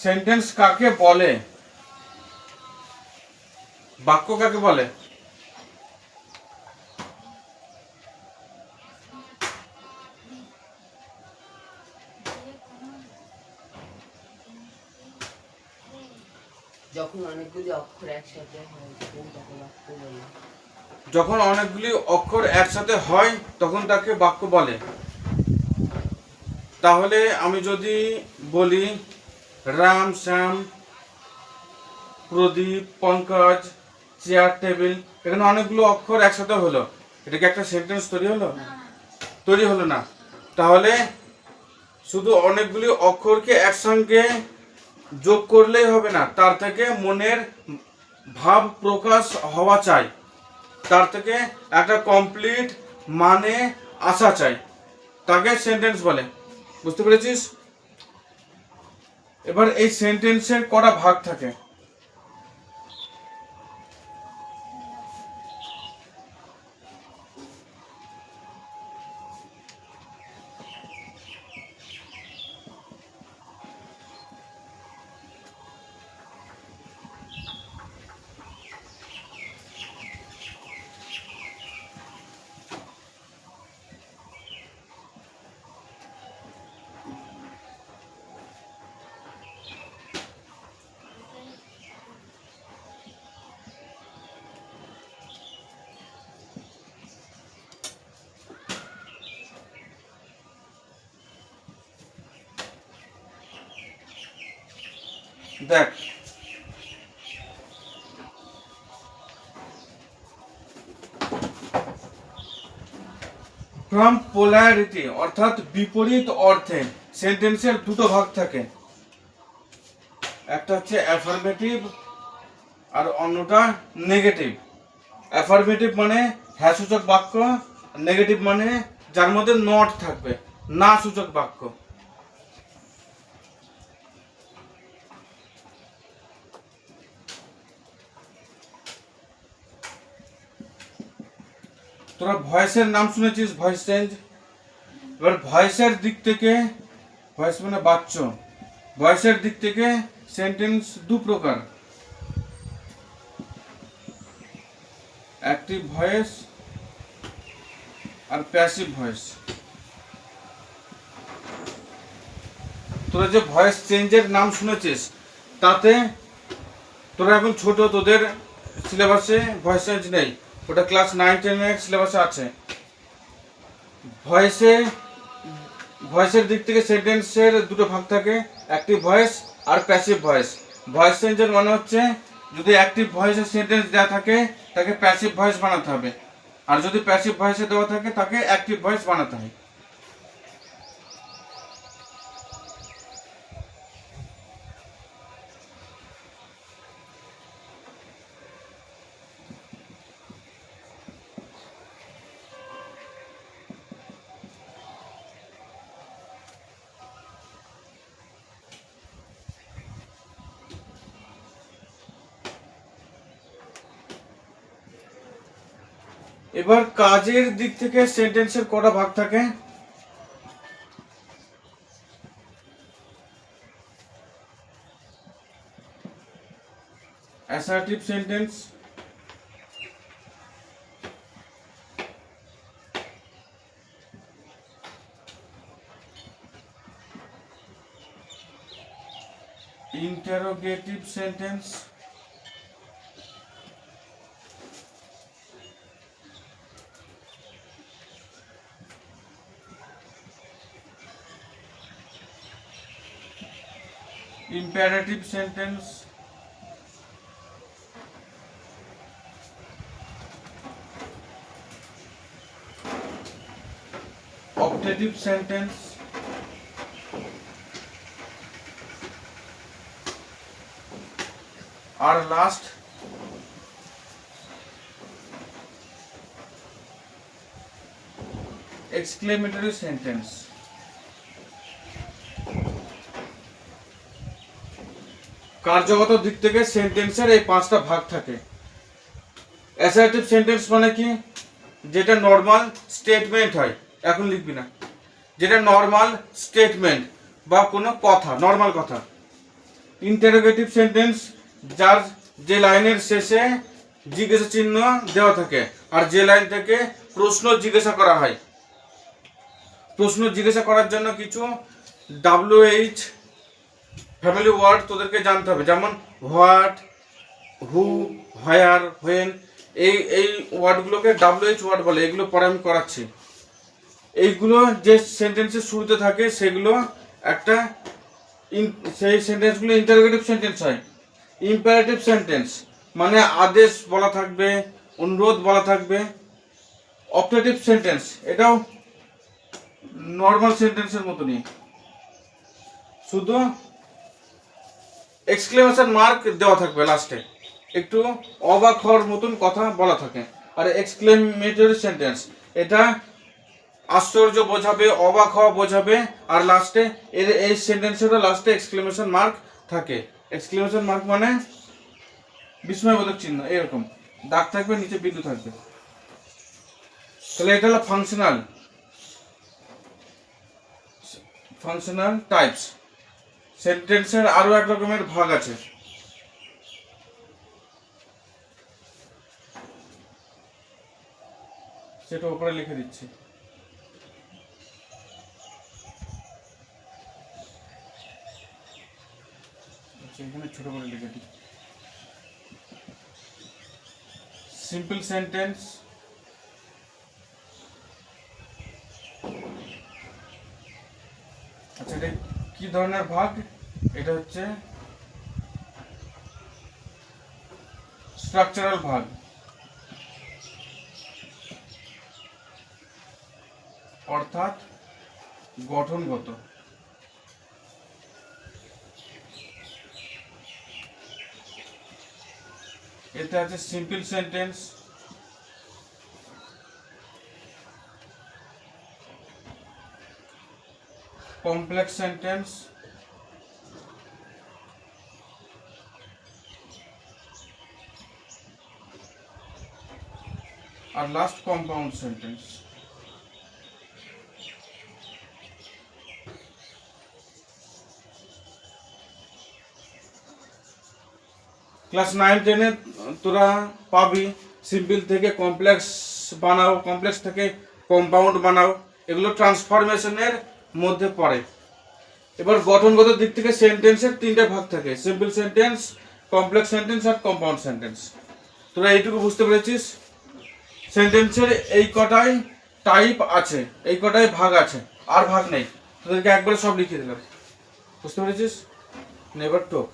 Sentence কাকে বলে, বাক্য কাকে বলে? যখন অনেকগুলি অক্ষর একসাথে হয় তখন তাকে বাক্য বলে। যখন অনেকগুলি অক্ষর একসাথে হয় তখন তাকে বাক্য বলে। তাহলে আমি যদি বলি রাম, শ্যাম, প্রদীপ, পঙ্কজ, চেয়ার, টেবিল, এখানে অনেকগুলো অক্ষর একসাথে হলো, এটা কি একটা সেন্টেন্স তৈরি হলো? তৈরি হলো না। তাহলে শুধু অনেকগুলি অক্ষরকে একসঙ্গে যোগ করলেই হবে না, তার থেকে মনের ভাব প্রকাশ হওয়া চাই, তার থেকে একটা কমপ্লিট মানে আসা চাই, তাকে সেন্টেন্স বলে। বুঝতে পেরেছিস? এবার এই সেন্টেন্সের কটা ভাগ থাকে? দেখ, ফ্রম পোলারিটি অর্থাৎ বিপরীত অর্থে সেন্টেন্সের দুটো ভাগ থাকে, একটা হচ্ছে অ্যাফার্মেটিভ আর অন্যটা নেগেটিভ। অ্যাফার্মেটিভ মানে হ্যাঁ সূচক বাক্য, নেগেটিভ মানে যার মধ্যে নট থাকবে, না সূচক বাক্য। তোরা ভয়েসের নাম শুনেছিস, ভয়েস চেঞ্জ। এবার ভয়েসের দিক থেকে, ভয়েস মানে বাচ্চ, ভয়েসের দিক থেকে সেন্টেন্স দু প্রকার, অ্যাক্টিভ ভয়েস আর প্যাসিভ ভয়েস। তোরা যে ভয়েস চেঞ্জের নাম শুনেছিস, তাতে তোরা এখন ছোট, তোদের সিলেবাসে ভয়েস চেঞ্জ নেই, ওটা ক্লাস 9-10 সিলেবাসে আছে। ভয়েসের দিক থেকে সেন্টেন্সের দুটো ভাগ থাকে, অ্যাক্টিভ ভয়েস আর প্যাসিভ ভয়েস। ভয়েস চেঞ্জের মানে হচ্ছে যদি অ্যাক্টিভ ভয়েসের সেন্টেন্স দেওয়া থাকে তাকে প্যাসিভ ভয়েস বানাতে হবে, আর যদি প্যাসিভ ভয়েসে দেওয়া থাকে তাকে অ্যাক্টিভ ভয়েস বানাতে হয়। এবার কাজের দিক থেকে সেন্টেন্সের কটা ভাগ থাকে? Assertive sentence, interrogative sentence, imperative sentence, optative sentence, আর লাস্ট exclamatory sentence। কার্যগত দিক থেকে সেন্টেন্সের এই পাঁচটা ভাগ থাকে। অ্যাসার্টিভ সেন্টেন্স মানে কি? যেটা নর্মাল স্টেটমেন্ট হয়, এখন লিখবি না, যেটা নর্মাল স্টেটমেন্ট বা কোনো কথা, নর্মাল কথা, ইন্টারোগেটিভ সেন্টেন্স যার যে লাইনের শেষে জিজ্ঞাসা চিহ্ন দেওয়া থাকে আর যে লাইন থেকে প্রশ্ন জিজ্ঞাসা করা হয়। প্রশ্ন জিজ্ঞাসা করার জন্য কিছু WH ফ্যামিলি ওয়ার্ড তোদেরকে জানতে হবে, যেমন হোয়াট, হু, হোয়ার, হোয়েন, এই ওয়ার্ডগুলোকে WH ওয়ার্ড বলে। এগুলো পরে আমি করাচ্ছি। এইগুলো যে সেন্টেন্সের শুরুতে থাকে সেগুলো একটা সেই সেন্টেন্সগুলো ইন্টারোগেটিভ সেন্টেন্স হয়। ইম্পারেটিভ সেন্টেন্স মানে আদেশ বলা থাকবে, অনুরোধ বলা থাকবে। অপটেটিভ সেন্টেন্স এটাও নর্মাল সেন্টেন্সের মতনই, শুধু এক্সক্লেমেশন মার্ক দেওয়া থাকবে লাস্টে, একটু অবাক হওয়ার মতন কথা বলা থাকে। আর এক্সক্লেমেটরি সেন্টেন্স এটা আশ্চর্য বোঝাবে, অবাক হওয়া বোঝাবে, আর লাস্টে এই সেন্টেন্সেরও লাস্টে এক্সক্লেমেশন মার্ক থাকে। এক্সক্লেমেশন মার্ক মানে বিস্ময়বোধক চিহ্ন, এরকম দাগ থাকবে, নিচে বিন্দু থাকবে। তাহলে এটা হলো ফাংশনাল টাইপস। সেন্টেন্সের আরো এক রকমের ভাগ আছে। সেটা উপরে লিখে দিচ্ছি। এখানে ছোট করে লিখে দিই। সিম্পল সেন্টেন্স, আচ্ছা এটা কি ধরনের ভাগ? এটা হচ্ছে স্ট্রাকচারাল ভাগ, অর্থাৎ গঠনগত। এতে আছে সিম্পল সেন্টেন্স, কমপ্লেক্স সেন্টেন্স, আর লাস্ট কম্পাউন্ড সেন্টেন্স। ক্লাস 9-10-এ তোরা পাবি সিম্পল থেকে কমপ্লেক্স বানাও, কমপ্লেক্স থেকে কম্পাউন্ড বানাও, এগুলো ট্রান্সফরমেশনের মধ্যে পড়ে। এবার গঠনগত দিক থেকে সেন্টেন্সের 3টে ভাগ থাকে, সিম্পল সেন্টেন্স, কমপ্লেক্স সেন্টেন্স আর কম্পাউন্ড সেন্টেন্স। তোরা এইটুকু বুঝতে পেরেছিস? সেন্টেন্সের এই কটাই টাইপ আছে, এই কটাই ভাগ আছে, আর ভাগ নেই। তোদেরকে একবারে সব লিখে দিলাম। বুঝতে পেরেছিস? নেভার টক।